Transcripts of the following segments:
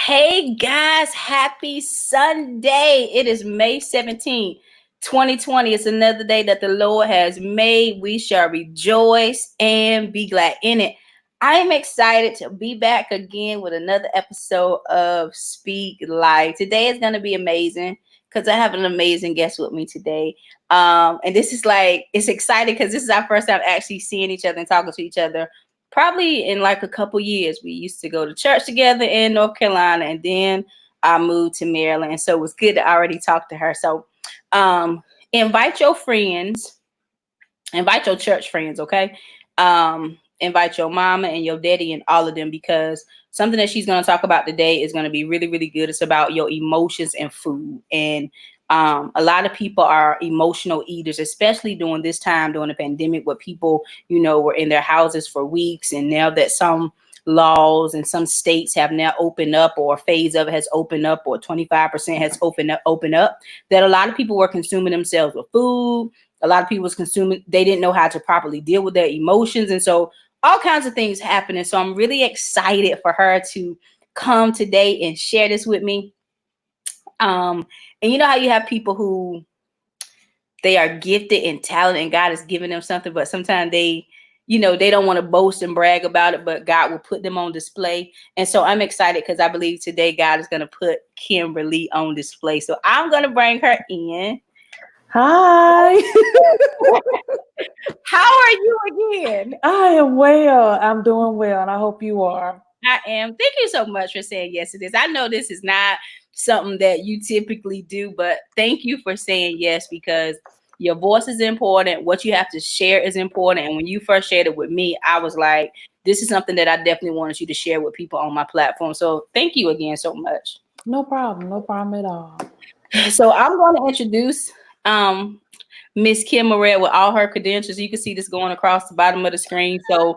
Hey guys, happy Sunday. It is May 17th, 2020. It's another day that the Lord has made. We shall rejoice and be glad in it. I am excited to be back again with another episode of Speak Life. Today is going to be amazing because I have an amazing guest with me today. And this is it's exciting because this is our first time actually seeing each other and talking to each other probably in like a couple years. We used to go to church together in North Carolina, and then I moved to Maryland. And so it was good to already talk to her. So invite your friends, invite your church friends, okay? Invite your mama and your daddy and all of them, because something that she's going to talk about today is going to be really, really good. It's about your emotions and food. And a lot of people are emotional eaters, especially during this time, during the pandemic, where people, were in their houses for weeks. And now that some laws and some states have now opened up, or a phase of it has opened up, or 25% has opened up, that a lot of people were consuming themselves with food. A lot of people was consuming, they didn't know how to properly deal with their emotions. And so all kinds of things happening. So I'm really excited for her to come today and share this with me. And you know how you have people who they are gifted and talented and God has given them something, but sometimes they don't want to boast and brag about it, but God will put them on display. And so I'm excited because I believe today God is going to put Kimberly on display. So I'm going to bring her in. Hi. How are you again? I am well. I'm doing well, and I hope you are. I am. Thank you so much for saying yes to this. I know this is not something that you typically do, but thank you for saying yes, because your voice is important. What you have to share is important. And when you first shared it with me, I was like, this is something that I definitely wanted you to share with people on my platform. So thank you again so much. No problem. No problem at all. So I'm going to introduce Miss Kim Murrell with all her credentials. You can see this going across the bottom of the screen. So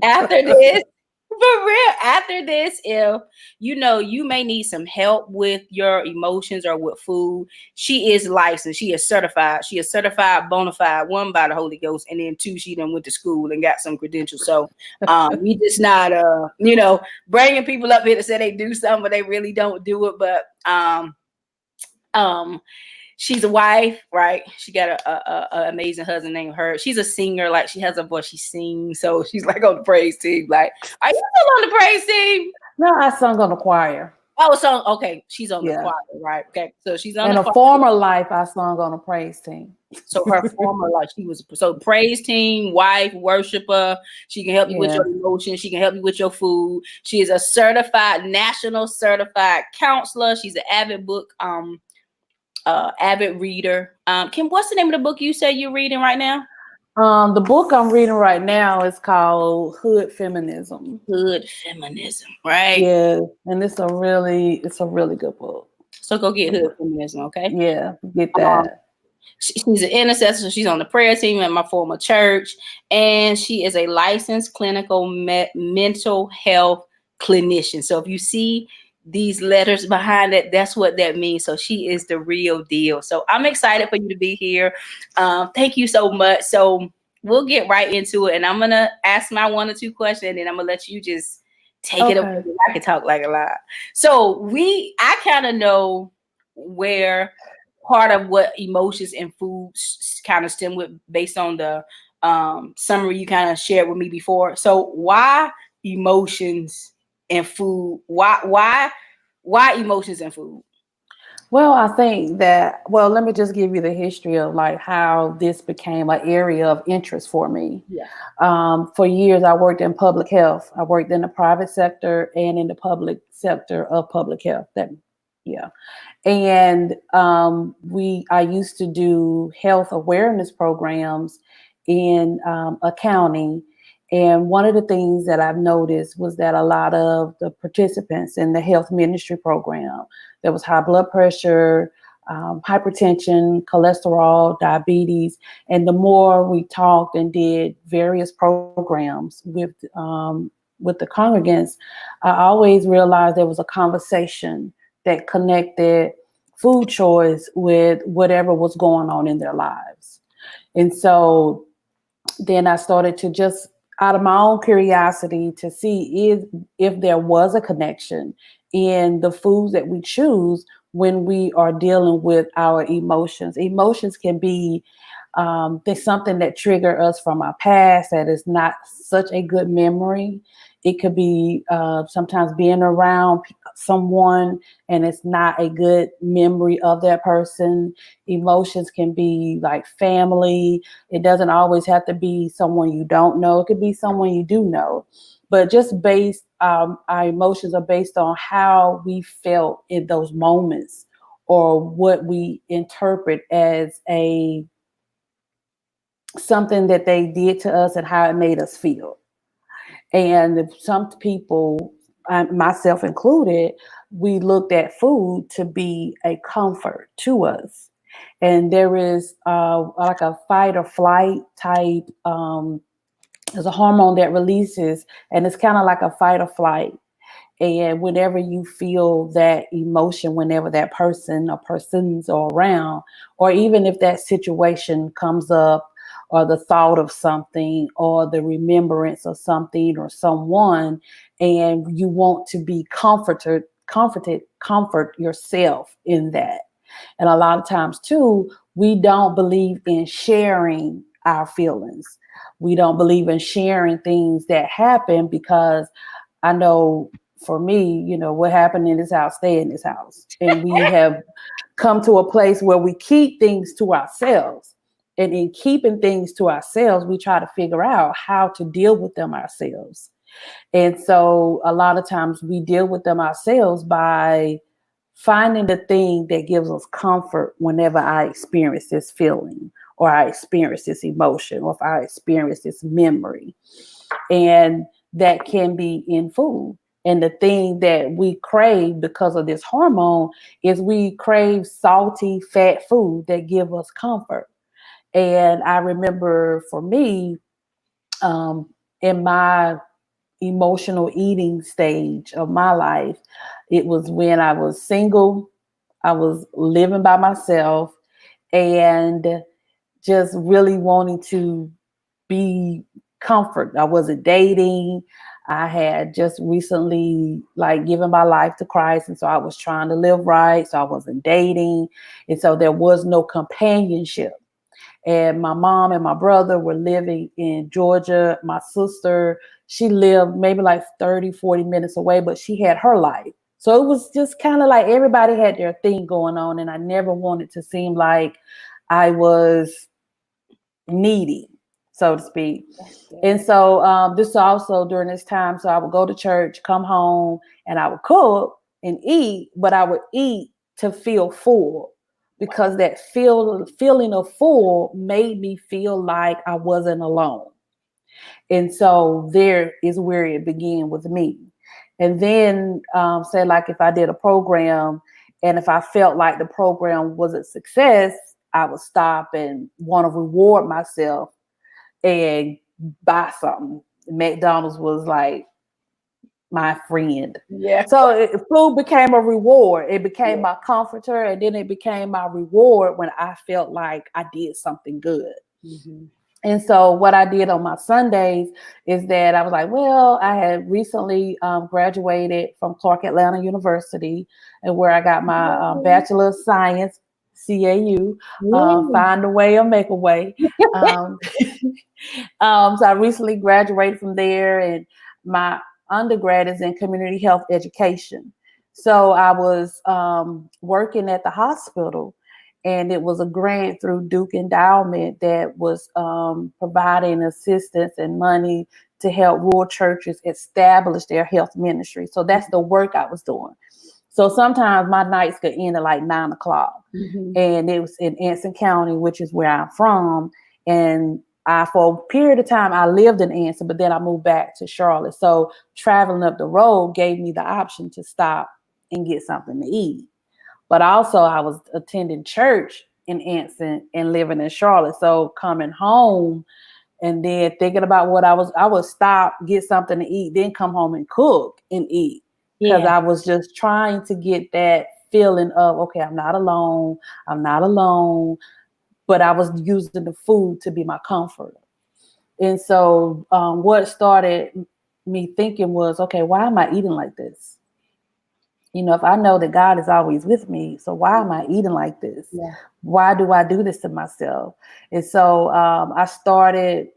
after this, for real, after this, if you may need some help with your emotions or with food, she is licensed. She is certified. She is certified, bona fide, one by the Holy Ghost, and then two, she done went to school and got some credentials. So we just not bringing people up here to say they do something, but they really don't do it. But she's a wife, right? She got a amazing husband named her. She's a singer, like she has a voice, she sings. So she's like on the praise team. Like, are you still on the praise team? No, I sung on the choir. Oh, so okay, she's on the choir, right? Okay, so she's on. In a former life, I sung on a praise team. So her former life, she was praise team, wife, worshiper. She can help you with your emotions. She can help you with your food. She is a national certified counselor. She's an avid avid reader. Kim, what's the name of the book you say you're reading right now? The book I'm reading right now is called Hood Feminism. Hood Feminism, right? Yeah, and it's a really good book. So go get Hood Feminism, okay? Yeah, get that. She's an intercessor. She's on the prayer team at my former church, and she is a licensed clinical mental health clinician. So if you see these letters behind it, that's what that means. So she is the real deal. So I'm excited for you to be here. Thank you so much. So we'll get right into it, and I'm gonna ask my 1 or 2 questions, and then I'm gonna let you just take it over. I can talk like a lot. So I kind of know where part of what emotions and foods kind of stem with, based on the summary you kind of shared with me before. So why emotions and food? Why emotions and food? Well, I think that, let me just give you the history of like how this became an area of interest for me. Yeah. For years, I worked in public health. I worked in the private sector and in the public sector of public health. And I used to do health awareness programs in accounting. And one of the things that I've noticed was that a lot of the participants in the health ministry program, there was high blood pressure, hypertension, cholesterol, diabetes. And the more we talked and did various programs with the congregants, I always realized there was a conversation that connected food choice with whatever was going on in their lives. And so then I started to just out of my own curiosity to see if there was a connection in the foods that we choose when we are dealing with our emotions. Emotions can be there's something that triggered us from our past that is not such a good memory. It could be sometimes being around someone and it's not a good memory of that person. Emotions can be like family. It doesn't always have to be someone you don't know. It could be someone you do know. But just based, our emotions are based on how we felt in those moments or what we interpret as a something that they did to us and how it made us feel. And some people, myself included, we looked at food to be a comfort to us. And there is like a fight or flight type, there's a hormone that releases, and it's kind of like a fight or flight. And whenever you feel that emotion, whenever that person or persons are around, or even if that situation comes up, or the thought of something, or the remembrance of something or someone, and you want to be comfort yourself in that. And a lot of times, too, we don't believe in sharing our feelings. We don't believe in sharing things that happen because I know for me, what happened in this house, stay in this house. And we have come to a place where we keep things to ourselves. And in keeping things to ourselves, we try to figure out how to deal with them ourselves. And so a lot of times we deal with them ourselves by finding the thing that gives us comfort whenever I experience this feeling or I experience this emotion or if I experience this memory. And that can be in food. And the thing that we crave because of this hormone is we crave salty, fat food that give us comfort. And I remember for me, in my emotional eating stage of my life, it was when I was single, I was living by myself, and just really wanting to be comfort. I wasn't dating. I had just recently like given my life to Christ. And so I was trying to live right. So I wasn't dating. And so there was no companionship. And my mom and my brother were living in Georgia. My sister, she lived maybe like 30, 40 minutes away, but she had her life. So it was just kind of like everybody had their thing going on. And I never wanted to seem like I was needy, so to speak. And so this also during this time, so I would go to church, come home, and I would cook and eat, but I would eat to feel full because that feeling of full made me feel like I wasn't alone. And so there is where it began with me. And then say like if I did a program and if I felt like the program was a success, I would stop and want to reward myself and buy something. McDonald's was like my friend. Yeah. So food became a reward. It became my comforter, and then it became my reward when I felt like I did something good. Mm-hmm. And so what I did on my Sundays is that I was like, well, I had recently graduated from Clark Atlanta University, and where I got my Bachelor of Science, CAU, find a way or make a way. Um, so I recently graduated from there, and my undergrad is in community health education. So I was working at the hospital, and it was a grant through Duke Endowment that was providing assistance and money to help rural churches establish their health ministry. So that's the work I was doing. So sometimes my nights could end at like 9 o'clock. Mm-hmm. And it was in Anson County, which is where I'm from. And for a period of time, I lived in Anson, but then I moved back to Charlotte. So traveling up the road gave me the option to stop and get something to eat. But also I was attending church in Anson and living in Charlotte. So coming home and then thinking about I would stop, get something to eat, then come home and cook and eat. Because I was just trying to get that feeling of, okay, I'm not alone. I'm not alone. But I was using the food to be my comfort. And so what started me thinking was, okay, why am I eating like this? If I know that God is always with me, so why am I eating like this? Yeah. Why do I do this to myself? And so I started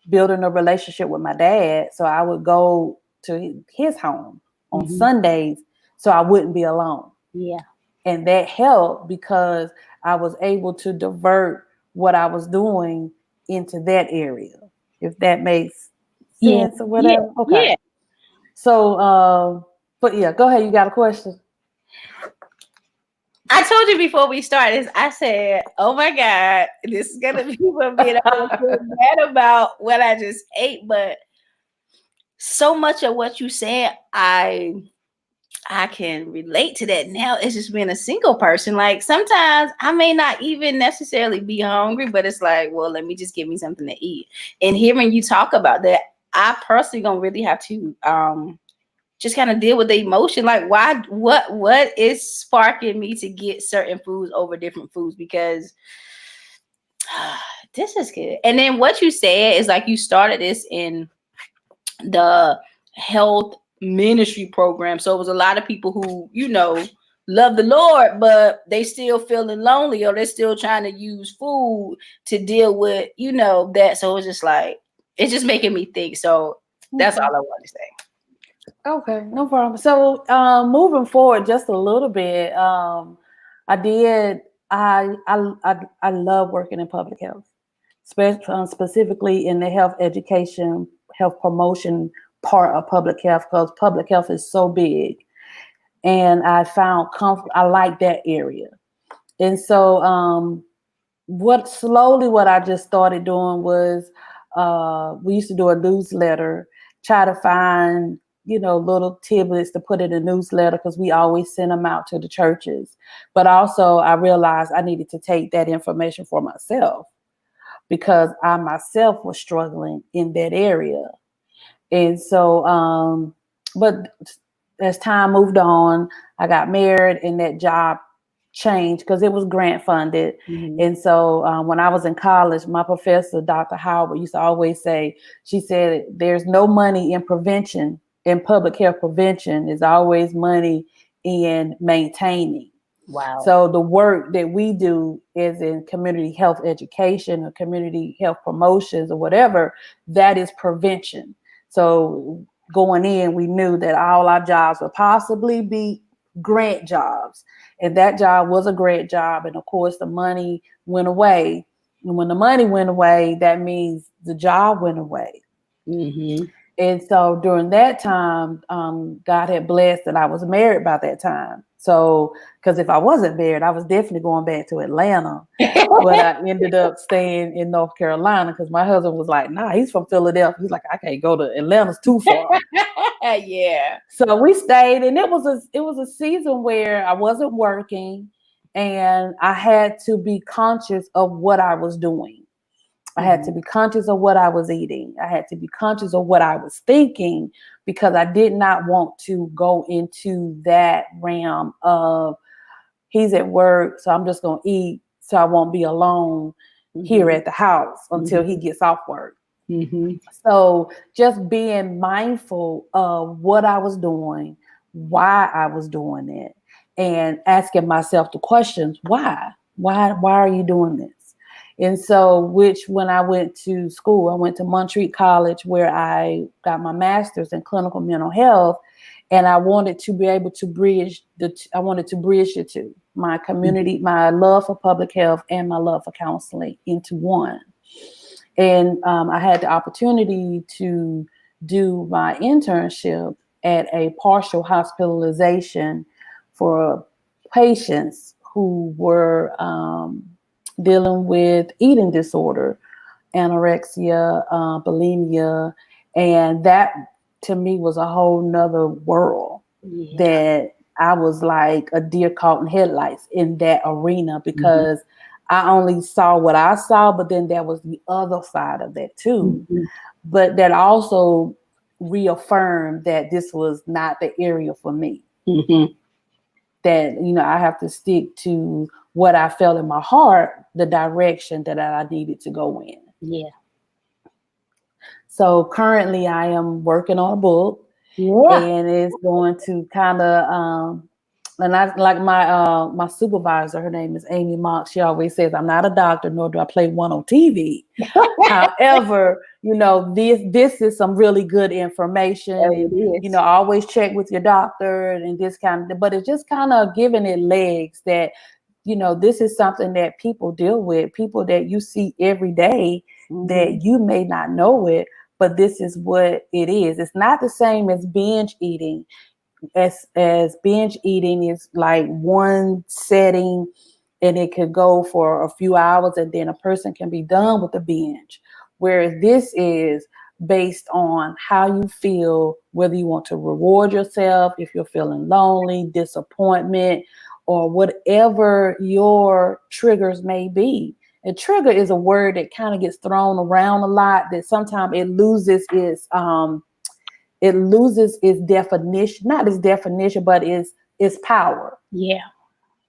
building a relationship with my dad. So I would go to his home on Sundays so I wouldn't be alone. Yeah. And that helped because I was able to divert what I was doing into that area, if that makes Yeah. sense or Yeah. whatever. Okay. Yeah. So, but yeah, go ahead. You got a question? I told you before we started, I said, oh my God, this is going to be people being able to feel bad about what I just ate. But so much of what you said, I can relate to that now. It's just being a single person. Like sometimes I may not even necessarily be hungry, but it's like, well, let me just give me something to eat. And hearing you talk about that, I personally gonna really have to just kind of deal with the emotion. Like why what is sparking me to get certain foods over different foods? Because this is good. And then what you said is like you started this in the health ministry program. So it was a lot of people who, love the Lord, but they still feeling lonely or they're still trying to use food to deal with, that. So it's just like, it's just making me think. So that's all I want to say. Okay, no problem. So moving forward just a little bit, I did. I love working in public health, specifically in the health education, health promotion part of public health, because public health is so big, and I found comfort. I like that area, and so what I just started doing was we used to do a newsletter, try to find little tidbits to put in a newsletter because we always send them out to the churches. But also I realized I needed to take that information for myself because I myself was struggling in that area. And so but as time moved on, I got married and that job changed because it was grant funded. And so when I was in college, my professor, Dr. Howard, used to always say, she said, there's no money in prevention, in public health prevention. There's always money in maintaining. Wow. So the work that we do is in community health education or community health promotions or whatever, that is prevention. So going in, we knew that all our jobs would possibly be grant jobs. And that job was a grant job. And of course, the money went away. And when the money went away, that means the job went away. And so during that time, God had blessed that I was married by that time. So, because if I wasn't married, I was definitely going back to Atlanta. But I ended up staying in North Carolina because my husband was like, nah, he's from Philadelphia. He's like, I can't go to Atlanta's too far. Yeah. So we stayed, and it was a season where I wasn't working and I had to be conscious of what I was doing. I had to be conscious of what I was eating. I had to be conscious of what I was thinking because I did not want to go into that realm of he's at work, so I'm just going to eat so I won't be alone here at the house until he gets off work. So just being mindful of what I was doing, why I was doing it, and asking myself the questions, why? Why are you doing this? And so, which when I went to school, I went to Montreat College where I got my master's in clinical mental health. And I wanted to be able to bridge the two, my community, my love for public health and my love for counseling into one. And I had the opportunity to do my internship at a partial hospitalization for patients who were dealing with eating disorder, anorexia, bulimia. And that to me was a whole nother world that I was like a deer caught in headlights in that arena because I only saw what I saw, but then there was the other side of that too. But that also reaffirmed that this was not the area for me. That, I have to stick to what I felt in my heart, the direction that I needed to go in. Yeah. So currently I am working on a book, Yeah. and it's going to kind of and I like my supervisor, her name is Amy Mock. She always says, I'm not a doctor, nor do I play one on TV. However, this is some really good information, Oh, and it is. always check with your doctor and this kind of, but it's just kind of giving it legs that this is something that people deal with, people that you see every day, Mm-hmm. that you may not know it, but this is what it is. It's not the same as binge eating. As binge eating is like one setting, and it could go for a few hours, and then a person can be done with the binge. Whereas this is based on how you feel, whether you want to reward yourself, if you're feeling lonely, disappointment, or whatever your triggers may be. A trigger is a word that kind of gets thrown around a lot, that sometimes it loses its definition, not its definition, but its power. Yeah.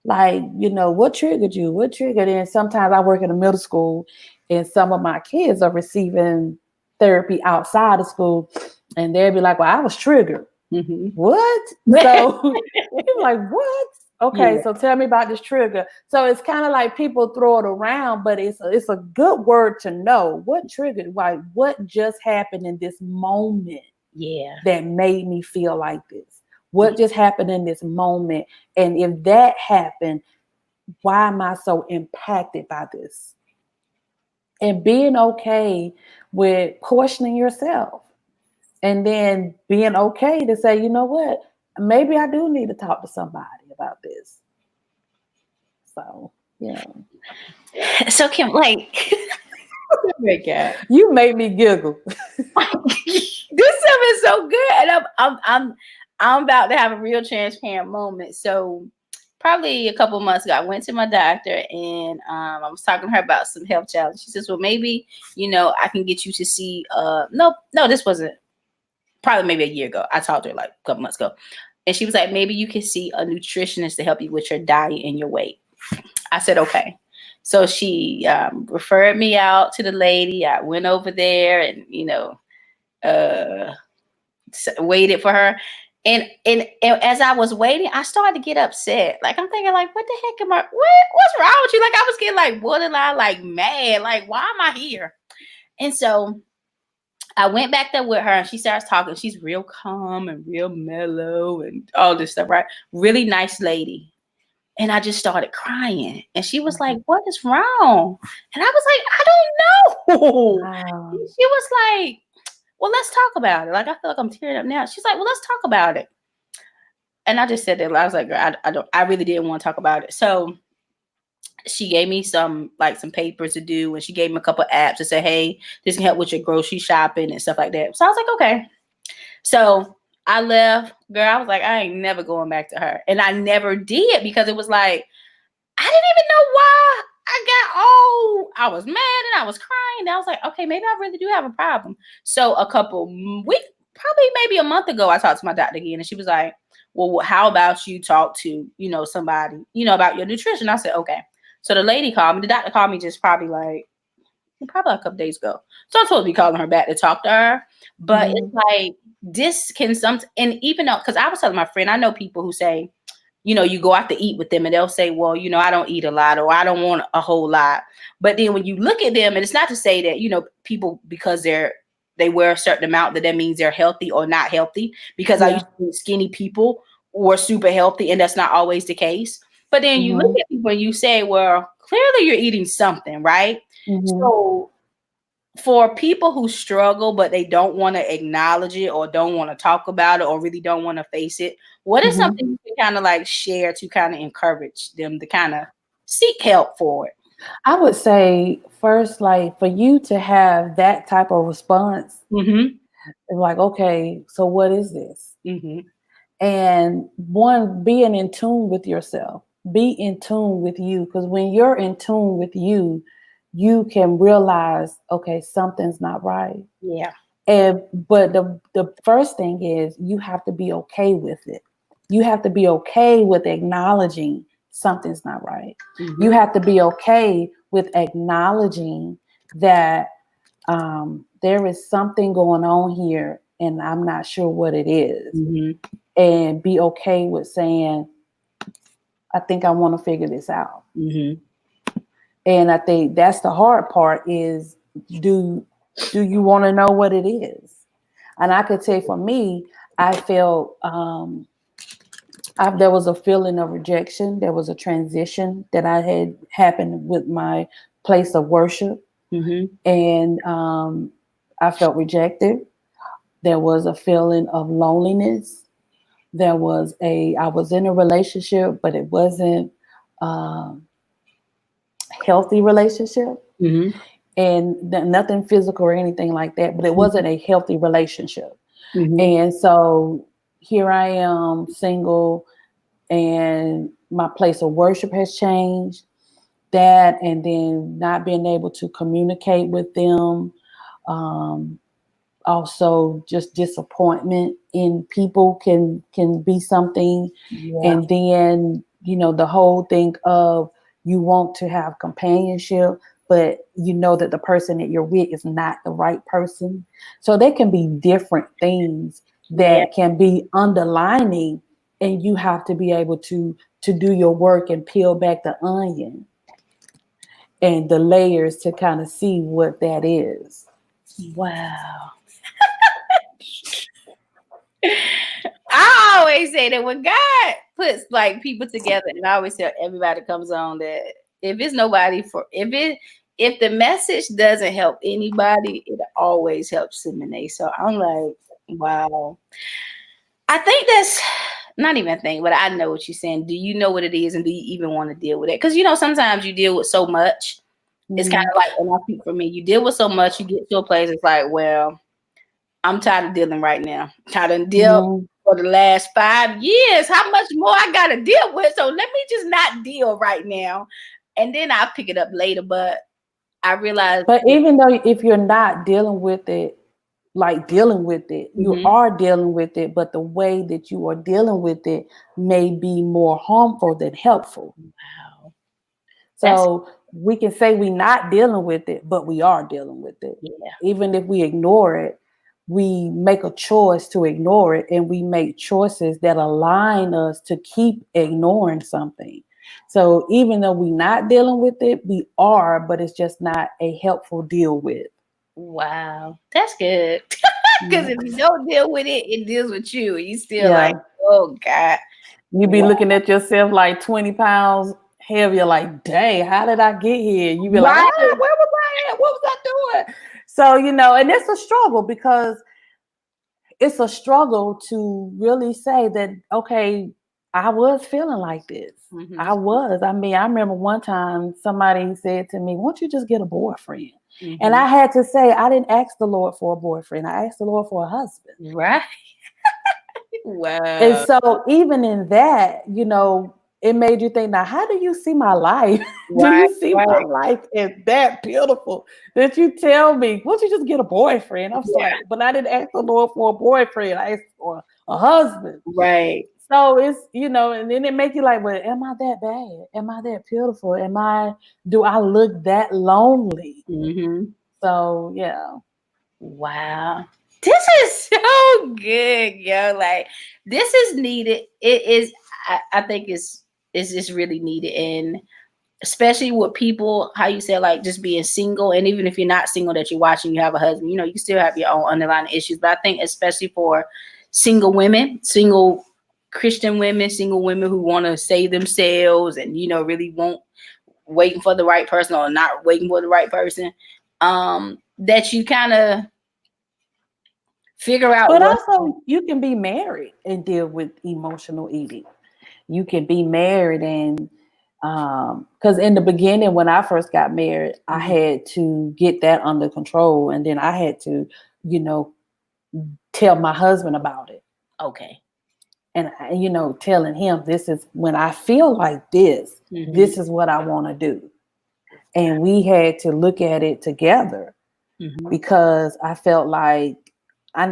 Like, what triggered you? What triggered? And sometimes I work in a middle school, and some of my kids are receiving therapy outside of school, and they'll be like, well, I was triggered. Mm-hmm. What? So you're like, what? Okay, Yeah. so tell me about this trigger. So it's kind of like people throw it around, but it's a good word to know. What triggered? Like, what just happened in this moment Yeah. that made me feel like this? What just happened in this moment? And if that happened, why am I so impacted by this? And being okay with questioning yourself, and then being okay to say, you know what, maybe I do need to talk to somebody about this. So, yeah. So Kim, like, oh my God. You made me giggle. This stuff is so good, and I'm about to have a real transparent moment. So probably a couple of months ago, I went to my doctor, and I was talking to her about some health challenges. She says, well, maybe I can get you to see no, this wasn't, probably maybe a year ago. I talked to her like a couple months ago, and she was like, maybe you can see a nutritionist to help you with your diet and your weight. I said, okay. So she referred me out to the lady. I went over there and uh waited for her, and as I was waiting, I started to get upset. Like, I'm thinking, like, what the heck what's wrong with you? Like, I was getting like borderline like mad, like, why am I here? And so I went back there with her, and she starts talking. She's real calm and real mellow and all this stuff, right? Really nice lady. And I just started crying, and she was like, what is wrong? And I was like, I don't know. Wow. And she was like, well, let's talk about it. Like, I feel like I'm tearing up now. She's like, well, let's talk about it. And I just said that. I was like, girl, I really didn't want to talk about it. So she gave me some papers to do, and she gave me a couple apps to say, hey, this can help with your grocery shopping and stuff like that. So I was like, okay. So I left, girl. I was like, I ain't never going back to her. And I never did, because it was like, I didn't even know why I was mad and I was crying. And I was like, okay, maybe I really do have a problem. So a couple weeks, probably maybe a month ago, I talked to my doctor again, and she was like, well, how about you talk to, somebody, about your nutrition? I said, okay. So the lady called me, the doctor called me just probably a couple days ago. So I'm supposed to be calling her back to talk to her. But it's like, this can and even though, because I was telling my friend, I know people who say, you go out to eat with them, and they'll say, well, I don't eat a lot, or I don't want a whole lot. But then when you look at them, and it's not to say that, people, because they wear a certain amount, that means they're healthy or not healthy, because I used to think skinny people were super healthy, and that's not always the case. But then you look at people and you say, well, clearly you're eating something, right? So for people who struggle, but they don't want to acknowledge it, or don't want to talk about it, or really don't want to face it, what is something you can kind of like share to kind of encourage them to kind of seek help for it? I would say first, like, for you to have that type of response, it's like, okay, so what is this? And one, being in tune with yourself, be in tune with you, because when you're in tune with you, you can realize, okay, something's not right. Yeah. But the first thing is, you have to be okay with it. You have to be okay with acknowledging something's not right. You have to be okay with acknowledging that there is something going on here and I'm not sure what it is. Mm-hmm. And be okay with saying, I think I want to figure this out. Mm-hmm. And I think that's the hard part is, do you want to know what it is? And I could say for me, I felt there was a feeling of rejection. There was a transition that I had happened with my place of worship. Mm-hmm. And I felt rejected. There was a feeling of loneliness. I was in a relationship, but it wasn't a healthy relationship. Mm-hmm. And nothing physical or anything like that, but it wasn't a healthy relationship. Mm-hmm. And so here I am, single, and my place of worship has changed. That, and then not being able to communicate with them. Also, just disappointment in people can be something. Yeah. And then, the whole thing of, you want to have companionship, but you know that the person that you're with is not the right person. So there can be different things Yeah. that can be underlining, and you have to be able to do your work and peel back the onion and the layers to kind of see what that is. Wow. I always say that when God puts like people together, and I always tell everybody that comes on that if the message doesn't help anybody, it always helps Simone. So I'm like, wow. I think that's not even a thing, but I know what you're saying. Do you know what it is, and do you even want to deal with it? Because sometimes you deal with so much. It's kind of like, and I speak for me, you deal with so much, you get to a place, it's like, well, I'm tired of dealing right now. Tired of dealing Mm-hmm. for the last 5 years. How much more I gotta deal with? So let me just not deal right now, and then I'll pick it up later. But I realize, But even though if you're not dealing with it, you Mhm. are dealing with it, but the way that you are dealing with it may be more harmful than helpful. Wow, that's So we can say we're not dealing with it, but we are dealing with it. yeah, Even if we ignore it, we make a choice to ignore it, and we make choices that align us to keep ignoring something. So even though we're not dealing with it, we are, but it's just not a helpful deal with. wow, that's good. Because if Yeah. you don't deal with it, it deals with you. You still like, Yeah. oh God, You be wow, looking at yourself like 20 pounds heavier, like, dang, how did I get here? You be like, right, where was I at? What was I doing? So, and it's a struggle, because it's a struggle to really say that, okay, I was feeling like this. mm-hmm. I was. I mean, I remember one time somebody said to me, why don't you just get a boyfriend? And Mm-hmm. I had to say, I didn't ask the Lord for a boyfriend. I asked the Lord for a husband. Right, And wow, so even in that, it made you think, now, how do you see my life? Do right, you see my right, life as that beautiful that you tell me, why don't you just get a boyfriend? I was yeah, like, but I didn't ask the Lord for a boyfriend. I asked for a husband. right. So it's, and then it make you like, well, am I that bad? Am I that beautiful? Do I look that lonely? Mm-hmm. So yeah. Wow. This is so good, yo. Like this is needed. It is I think it's just really needed, and especially with people, how you say like just being single, and even if you're not single that you're watching, you have a husband, you still have your own underlying issues. But I think especially for single women, single Christian women, single women who want to save themselves and really won't waiting for the right person or not waiting for the right person, that you kind of figure out But what. also, you can be married and deal with emotional eating. You can be married, and because in the beginning, when I first got married, I Mhm. had to get that under control, and then I had to, you know, tell my husband about it, Okay. and telling him, this is when I feel like this. Hmm. This is what I want to do, and we had to look at it together, Hmm. because I felt like I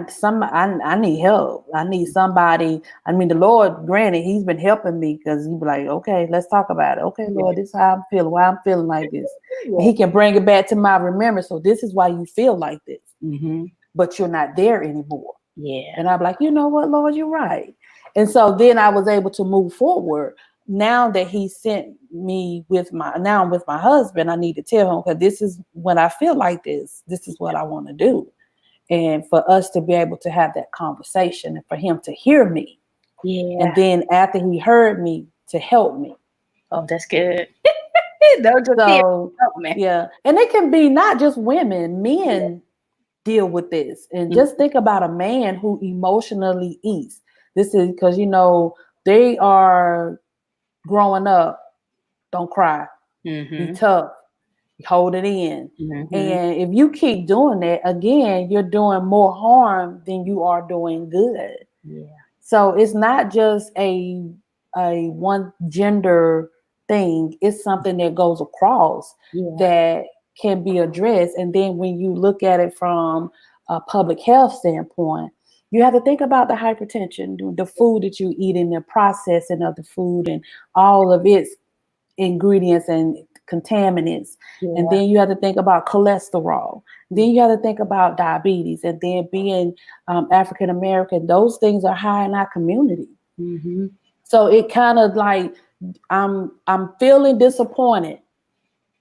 need help. I need somebody. I mean, the Lord, granted, He's been helping me, because He'd be like, okay, let's talk about it. Okay, Yeah. Lord, this is how I'm feeling. Why I'm feeling like this, and Yeah. He can bring it back to my remembrance. So this is why you feel like this. Mm-hmm. but you're not there anymore. Yeah. And I'm like, you know what, Lord, you're right. And so then I was able to move forward. Now that he sent me now I'm with my husband, I need to tell him, because this is when I feel like this is what I want to do. And for us to be able to have that conversation and for him to hear me. Yeah. And then after he heard me, to help me. Oh, that's good. Don't just hear. So, Oh, man. yeah. And it can be not just women, men deal with this. And just think about a man who emotionally eats. This is because, they are growing up. Don't cry. Be Mm-hmm. tough. Hold it in. Mm-hmm. And if you keep doing that, again, you're doing more harm than you are doing good. Yeah. So it's not just a one gender thing. It's something that goes across that can be addressed. And then when you look at it from a public health standpoint, you have to think about the hypertension, the food that you eat, and the processing of the food and all of its ingredients and contaminants. Yeah. And then you have to think about cholesterol. Then you have to think about diabetes. And then being African American, those things are high in our community. Mm-hmm. So it kind of like I'm feeling disappointed.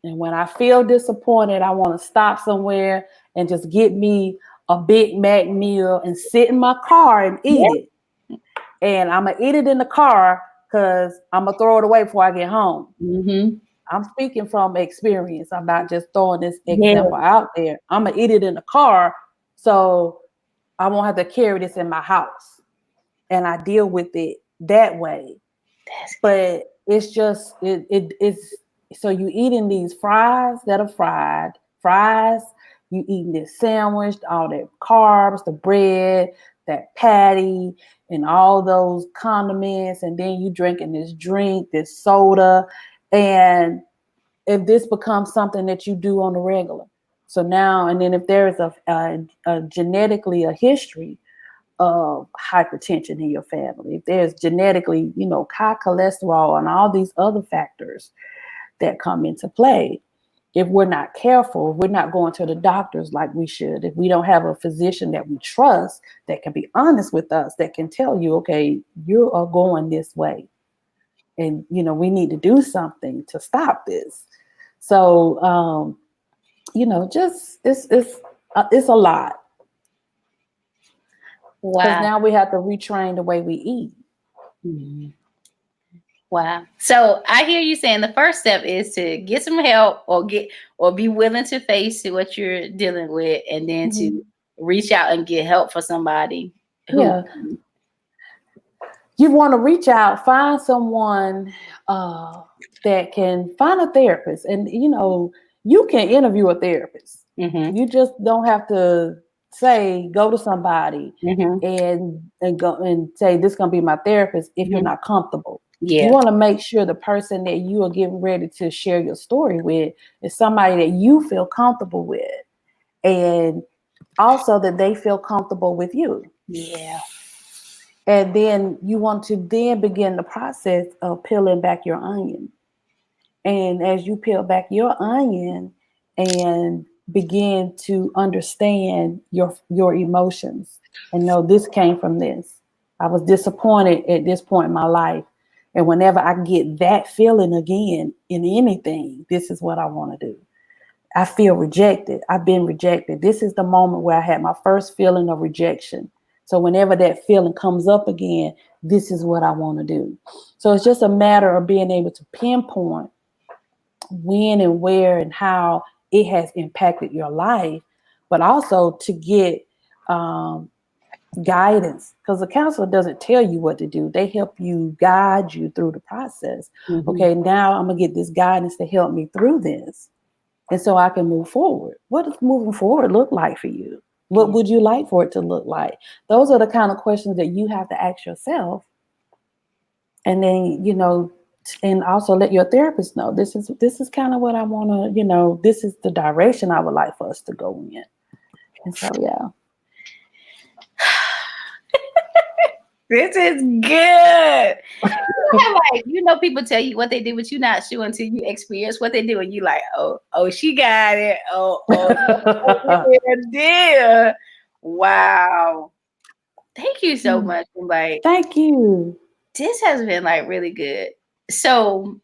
And when I feel disappointed, I want to stop somewhere and just get me a Big Mac meal and sit in my car and eat it. And I'm going to eat it in the car because I'm going to throw it away before I get home. Mm-hmm. I'm speaking from experience. I'm not just throwing this example out there. I'm going to eat it in the car so I won't have to carry this in my house. And I deal with it that way. But it's just, it's, so you eating these fries that are fries, you eating this sandwich, all that carbs, the bread, that patty, and all those condiments, and then you drinking this drink, this soda, and if this becomes something that you do on the regular. So now, and then if there is a genetically a history of hypertension in your family, if there's genetically, high cholesterol and all these other factors that come into play, if we're not careful, we're not going to the doctors like we should. If we don't have a physician that we trust, that can be honest with us, that can tell you, okay, you are going this way. And, we need to do something to stop this. So, just it's a lot. Wow. Because now we have to retrain the way we eat. Mm-hmm. Wow. So I hear you saying the first step is to get some help or be willing to face what you're dealing with, and then to reach out and get help for somebody. Yeah. You want to reach out, find someone that can find a therapist. And, you can interview a therapist. Mm-hmm. You just don't have to go to somebody Mm-hmm. and go and say, this is going to be my therapist if you're not comfortable. Yeah. You want to make sure the person that you are getting ready to share your story with is somebody that you feel comfortable with, and also that they feel comfortable with you. Yeah. And then you want to then begin the process of peeling back your onion. And as you peel back your onion and begin to understand your emotions and know this came from this. I was disappointed at this point in my life. And whenever I get that feeling again in anything, this is what I want to do. I feel rejected. I've been rejected. This is the moment where I had my first feeling of rejection. So whenever that feeling comes up again, this is what I want to do. So it's just a matter of being able to pinpoint when and where and how it has impacted your life, but also to get guidance, because the counselor doesn't tell you what to do. They help you, guide you through the process. Mm-hmm. Okay, now I'm going to get this guidance to help me through this. And so I can move forward. What does moving forward look like for you? What would you like for it to look like? Those are the kind of questions that you have to ask yourself. And then, and also let your therapist know this is kind of what I want to, this is the direction I would like for us to go in. And so, yeah. This is good. know, people tell you what they did, but you're not sure until you experience what they do, and you like, oh, she got it. Yeah, dear. Wow. Thank you so much. Like, Thank you. this has been like really good. So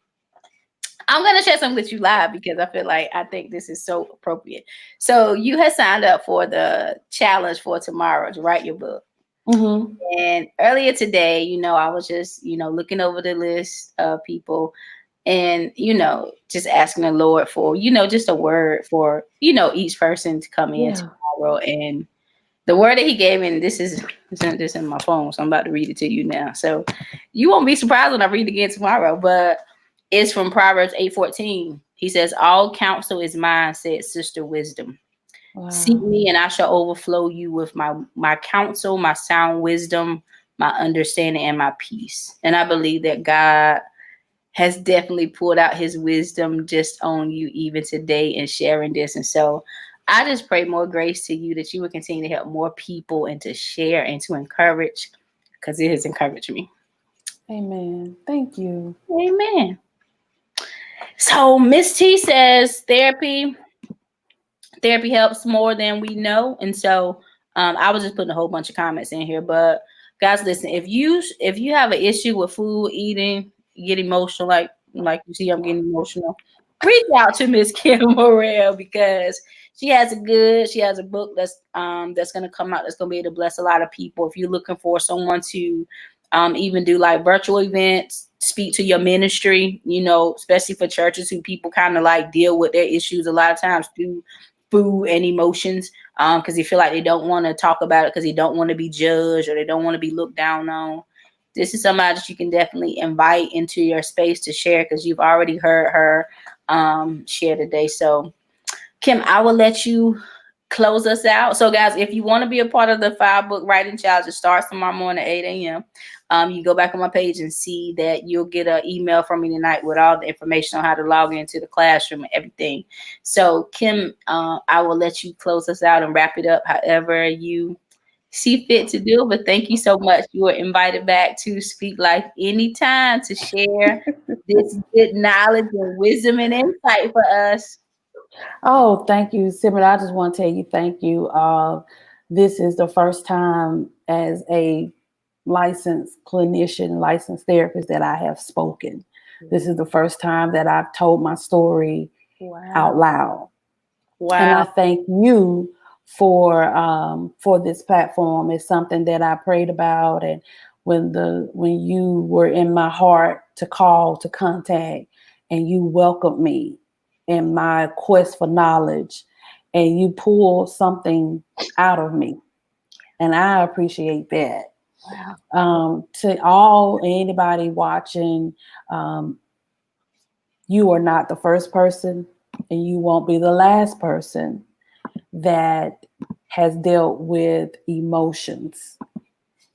I'm gonna share something with you live because I think this is so appropriate. So you had signed up for the challenge for tomorrow to write your book. Mm-hmm. And earlier today, I was just, looking over the list of people and, just asking the Lord for, just a word for, each person to come in Yeah. tomorrow. And the word that he gave me, and this is in my phone, so I'm about to read it to you now. So you won't be surprised when I read it again tomorrow, but it's from Proverbs 8:14. He says, "All counsel is mine," said Sister Wisdom. "Seek Wow. me, and I shall overflow you with my counsel, my sound wisdom, my understanding, and my peace." And I believe that God has definitely poured out his wisdom just on you even today in sharing this. And so I just pray more grace to you, that you will continue to help more people and to share and to encourage, because it has encouraged me. Amen. Thank you. Amen. So Miss T says therapy helps more than we know. And so I was just putting a whole bunch of comments in here. But guys, listen, if you have an issue with food, eating, get emotional, like you see I'm getting emotional, reach out to Miss Kim Murrell, because she has a book that's gonna come out, that's gonna be able to bless a lot of people. If you're looking for someone to even do like virtual events, speak to your ministry, especially for churches who people kind of like deal with their issues a lot of times through food and emotions, because they feel like they don't want to talk about it because they don't want to be judged or they don't want to be looked down on. This is somebody that you can definitely invite into your space to share, because you've already heard her share today. So Kim, I will let you close us out. So, guys, if you want to be a part of the 5-book writing challenge, it starts tomorrow morning at 8 a.m. You go back on my page and see that you'll get an email from me tonight with all the information on how to log into the classroom and everything. So, Kim, I will let you close us out and wrap it up however you see fit to do. But thank you so much. You were invited back to Speak Life anytime to share this good knowledge and wisdom and insight for us. Oh, thank you, Simon. I just want to tell you thank you. This is the first time as a licensed clinician, licensed therapist that I have spoken. This is the first time that I've told my story out loud. And I Wow. thank you for this platform. It's something that I prayed about, and when you were in my heart to call, to contact, and you welcomed me in my quest for knowledge, and you pulled something out of me, and I appreciate that. To anybody watching, you are not the first person, and you won't be the last person that has dealt with emotions,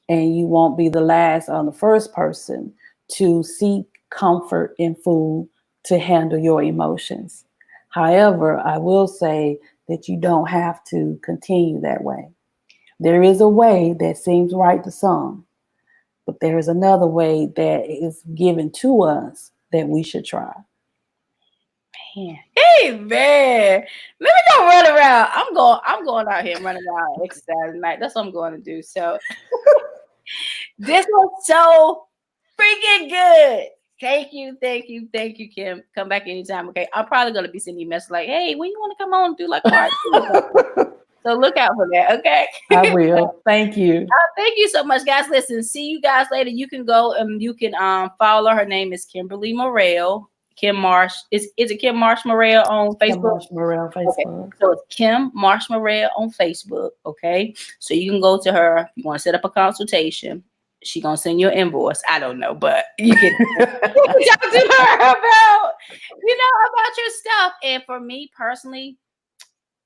and you won't be the last or the first person to seek comfort in food to handle your emotions. However, I will say that you don't have to continue that way. There is a way that seems right to some, but there is another way that is given to us that we should try. Hey man, let me go run around. I'm going out here and running around and exercise tonight. That's what I'm going to do. So this was so freaking good. Thank you, Kim. Come back anytime, okay? I'm probably gonna be sending you a message like, hey, when you want to come on and do like part two or something. So look out for that, okay? I will. Thank you. Thank you so much, guys. Listen, see you guys later. You can go and you can follow. Her name is Kimberly Murrell. Kim Marsh. Is it Kim Marsh Murrell on Facebook? Murrell on Okay. Facebook. So it's Kim Marsh Murrell on Facebook. Okay. So you can go to her if you want to set up a consultation. She gonna send you an invoice. I don't know, but you can talk to her about your stuff. And for me personally,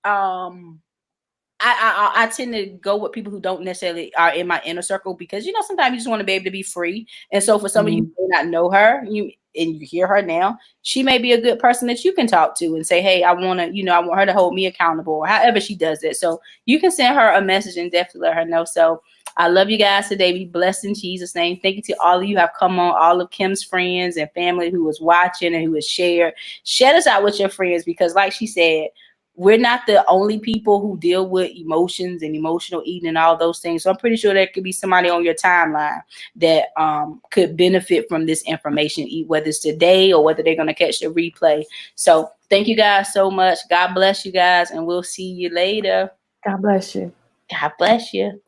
I tend to go with people who don't necessarily are in my inner circle, because sometimes you just want to be able to be free. And so for some of you who may not know her, you hear her now, she may be a good person that you can talk to and say, hey, I want her to hold me accountable, or however she does it. So you can send her a message and definitely let her know. So I love you guys today. Be blessed in Jesus' name. Thank you to all of you who have come on, all of Kim's friends and family who was watching and who was shared. Share us out with your friends because, like she said, we're not the only people who deal with emotions and emotional eating and all those things. So I'm pretty sure there could be somebody on your timeline that could benefit from this information, whether it's today or whether they're going to catch the replay. So thank you guys so much. God bless you guys, and we'll see you later. God bless you. God bless you.